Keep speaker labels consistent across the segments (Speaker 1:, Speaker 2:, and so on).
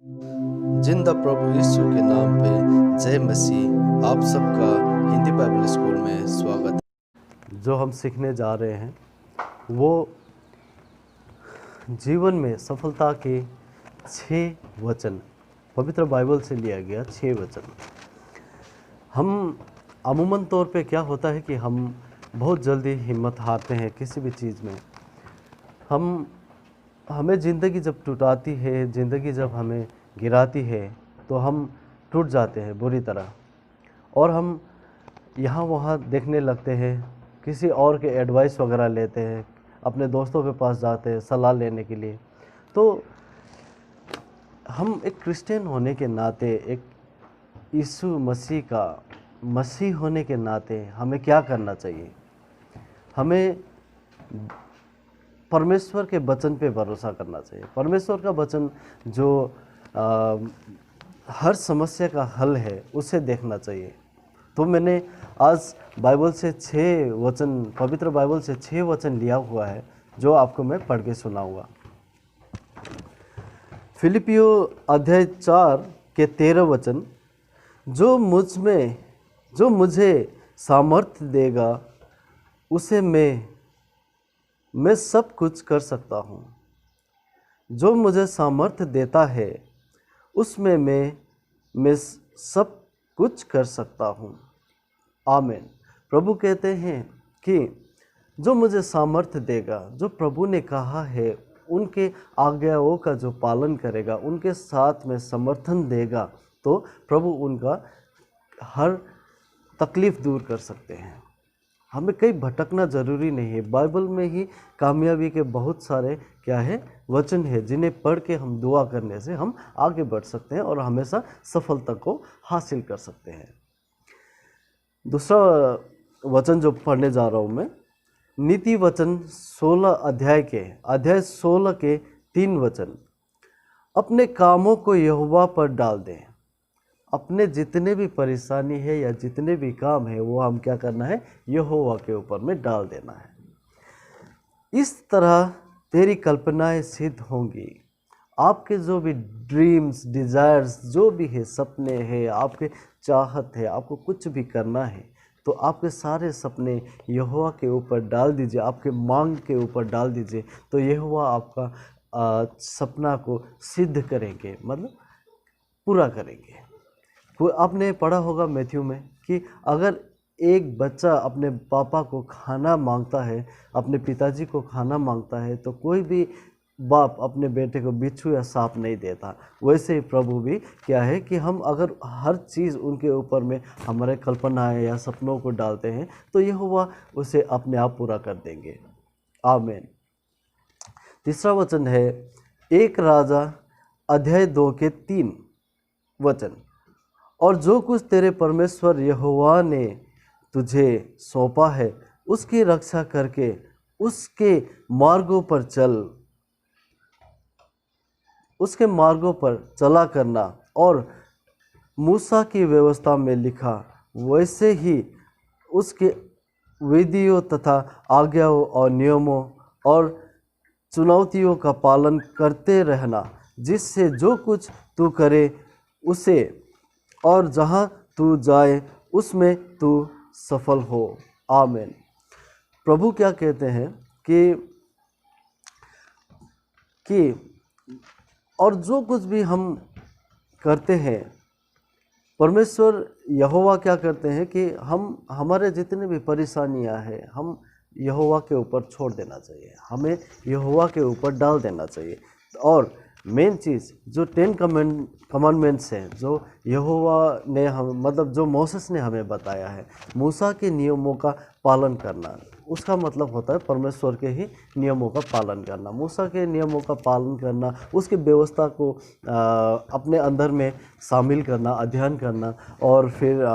Speaker 1: जिंदा प्रभु यीशु के नाम पे जय मसीह। आप सबका हिंदी बाइबल स्कूल में स्वागत है।
Speaker 2: जो हम सीखने जा रहे हैं वो जीवन में सफलता के 6 वचन, पवित्र बाइबल से लिया गया 6 वचन। हम अमूमन तौर पे क्या होता है कि हम बहुत जल्दी हिम्मत हारते हैं किसी भी चीज़ में। हमें ज़िंदगी जब टूटाती है, ज़िंदगी जब हमें गिराती है तो हम टूट जाते हैं बुरी तरह, और हम यहाँ वहाँ देखने लगते हैं, किसी और के एडवाइस वगैरह लेते हैं, अपने दोस्तों के पास जाते हैं सलाह लेने के लिए। तो हम एक क्रिश्चियन होने के नाते, एक यीशु मसीह का मसीह होने के नाते हमें क्या करना चाहिए? हमें परमेश्वर के वचन पे भरोसा करना चाहिए। परमेश्वर का वचन जो हर समस्या का हल है उसे देखना चाहिए। तो मैंने आज बाइबल से 6 वचन, पवित्र बाइबल से 6 वचन लिया हुआ है जो आपको मैं पढ़ के सुनाऊंगा। फिलिपियो अध्याय 4 के 13 वचन, जो मुझे सामर्थ्य देगा उसे मैं सब कुछ कर सकता हूँ। जो मुझे सामर्थ्य देता है उसमें मैं सब कुछ कर सकता हूँ। आमीन। प्रभु कहते हैं कि जो मुझे सामर्थ्य देगा, जो प्रभु ने कहा है, उनके आज्ञाओं का जो पालन करेगा, उनके साथ में समर्थन देगा, तो प्रभु उनका हर तकलीफ़ दूर कर सकते हैं। हमें कहीं भटकना ज़रूरी नहीं है। बाइबल में ही कामयाबी के बहुत सारे क्या है वचन है, जिन्हें पढ़ के हम दुआ करने से हम आगे बढ़ सकते हैं और हमेशा सफलता को हासिल कर सकते हैं। दूसरा वचन जो पढ़ने जा रहा हूँ मैं, नीति वचन 16 अध्याय 16 के 3 वचन, अपने कामों को यहोवा पर डाल दें। अपने जितने भी परेशानी है या जितने भी काम है वो हम क्या करना है? यहोवा के ऊपर में डाल देना है। इस तरह तेरी कल्पनाएं सिद्ध होंगी। आपके जो भी ड्रीम्स, डिज़ायर्स, जो भी है, सपने हैं, आपके चाहत है, आपको कुछ भी करना है तो आपके सारे सपने यहोवा के ऊपर डाल दीजिए, आपके मांग के ऊपर डाल दीजिए, तो यहोवा आपका सपना को सिद्ध करेंगे, मतलब पूरा करेंगे। आपने पढ़ा होगा मैथ्यू में कि अगर एक बच्चा अपने पापा को खाना मांगता है, अपने पिताजी को खाना मांगता है, तो कोई भी बाप अपने बेटे को बिच्छू या सांप नहीं देता। वैसे ही प्रभु भी क्या है कि हम अगर हर चीज़ उनके ऊपर में हमारे कल्पनाएं या सपनों को डालते हैं तो यहोवा उसे अपने आप पूरा कर देंगे। आमीन। तीसरा वचन है 1 राजा अध्याय 2 के 3 वचन, और जो कुछ तेरे परमेश्वर यहोवा ने तुझे सौंपा है उसकी रक्षा करके उसके मार्गों पर चला करना, और मूसा की व्यवस्था में लिखा वैसे ही उसके विधियों तथा आज्ञाओं और नियमों और चुनौतियों का पालन करते रहना, जिससे जो कुछ तू करे उसे और जहाँ तू जाए उसमें तू सफल हो। आमीन। प्रभु क्या कहते हैं कि और जो कुछ भी हम करते हैं, परमेश्वर यहोवा क्या करते हैं कि हमारे जितने भी परेशानियां हैं हम यहोवा के ऊपर छोड़ देना चाहिए, हमें यहोवा के ऊपर डाल देना चाहिए। और मेन चीज़ जो 10 कमांडमेंट्स हैं, जो यहोवा ने मतलब जो मोसेस ने हमें बताया है, मूसा के नियमों का पालन करना, उसका मतलब होता है परमेश्वर के ही नियमों का पालन करना। मूसा के नियमों का पालन करना, उसकी व्यवस्था को अपने अंदर में शामिल करना, अध्ययन करना, और फिर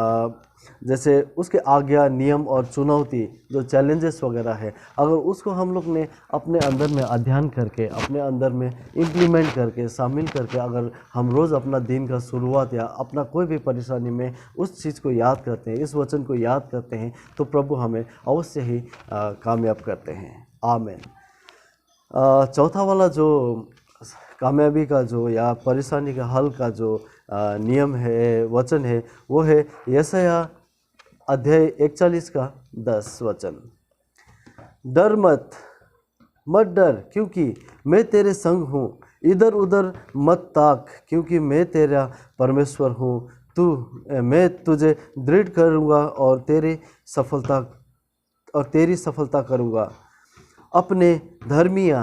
Speaker 2: जैसे उसके आज्ञा, नियम और चुनौती, जो चैलेंजेस वगैरह है, अगर उसको हम लोग ने अपने अंदर में अध्ययन करके, अपने अंदर में इम्प्लीमेंट करके, शामिल करके, अगर हम रोज़ अपना दिन का शुरुआत या अपना कोई भी परेशानी में उस चीज़ को याद करते हैं, इस वचन को याद करते हैं, तो प्रभु हमें अवश्य ही कामयाब करते हैं। आमीन। चौथा वाला जो कामयाबी का जो या परेशानी का हल का जो नियम है, वचन है, वो है यशायाह अध्याय 41 का 10 वचन। डर मत, मत डर, क्योंकि मैं तेरे संग हूँ। इधर उधर मत ताक, क्योंकि मैं तेरा परमेश्वर हूँ। मैं तुझे दृढ़ करूँगा और तेरी सफलता करूँगा। अपने धर्मिया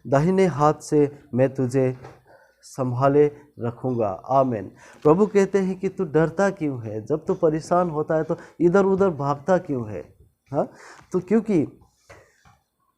Speaker 2: दाहिने हाथ से मैं तुझे संभाले रखूँगा। आमीन। प्रभु कहते हैं कि तू डरता क्यों है? जब तू परेशान होता है तो इधर उधर भागता क्यों है? हाँ, तो क्योंकि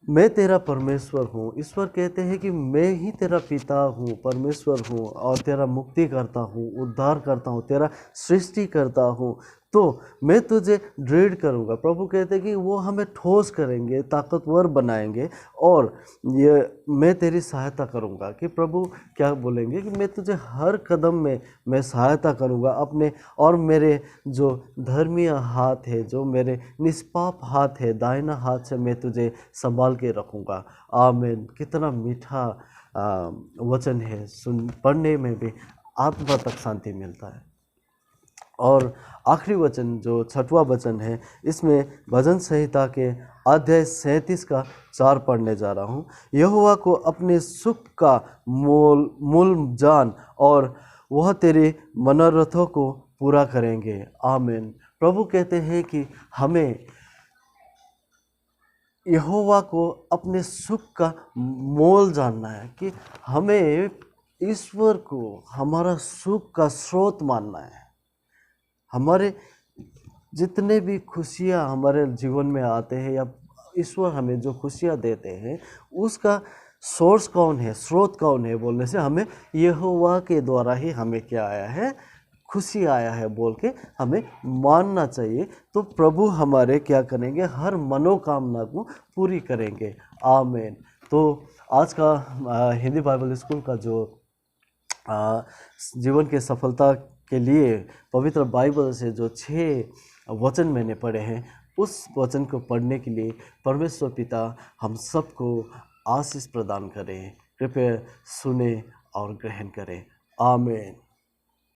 Speaker 2: मैं तेरा परमेश्वर हूँ। ईश्वर कहते हैं कि मैं ही तेरा पिता हूँ, परमेश्वर हूँ और तेरा मुक्ति करता हूँ, उद्धार करता हूँ, तेरा सृष्टि करता हूँ। तो मैं तुझे दृढ़ करूँगा। प्रभु कहते हैं कि वो हमें ठोस करेंगे, ताकतवर बनाएंगे और ये मैं तेरी सहायता करूँगा। कि प्रभु क्या बोलेंगे कि मैं तुझे हर कदम में मैं सहायता करूँगा अपने, और मेरे जो धर्मीय हाथ है, जो मेरे निष्पाप हाथ है, दाहिना हाथ से मैं तुझे संभाल के रखूँगा। आमीन। कितना मीठा वचन है, पढ़ने में भी आत्मा तक शांति मिलता है। और आखिरी वचन जो 6वां वचन है, इसमें भजन संहिता के अध्याय 37 का 4 पढ़ने जा रहा हूँ। यहोवा को अपने सुख का मूल जान, और वह तेरे मनोरथों को पूरा करेंगे। आमीन। प्रभु कहते हैं कि हमें यहोवा को अपने सुख का मोल जानना है, कि हमें ईश्वर को हमारा सुख का स्रोत मानना है। हमारे जितने भी खुशियाँ हमारे जीवन में आते हैं, या ईश्वर हमें जो खुशियाँ देते हैं, उसका सोर्स कौन है, स्रोत कौन है बोलने से हमें यहोवा के द्वारा ही हमें क्या आया है, खुशी आया है बोल के हमें मानना चाहिए। तो प्रभु हमारे क्या करेंगे, हर मनोकामना को पूरी करेंगे। आमीन। तो आज का हिंदी बाइबल स्कूल का जो जीवन के सफलता के लिए पवित्र बाइबल से जो 6 वचन मैंने पढ़े हैं, उस वचन को पढ़ने के लिए परमेश्वर पिता हम सबको आशीष प्रदान करें। कृपया सुने और ग्रहण करें। आमीन।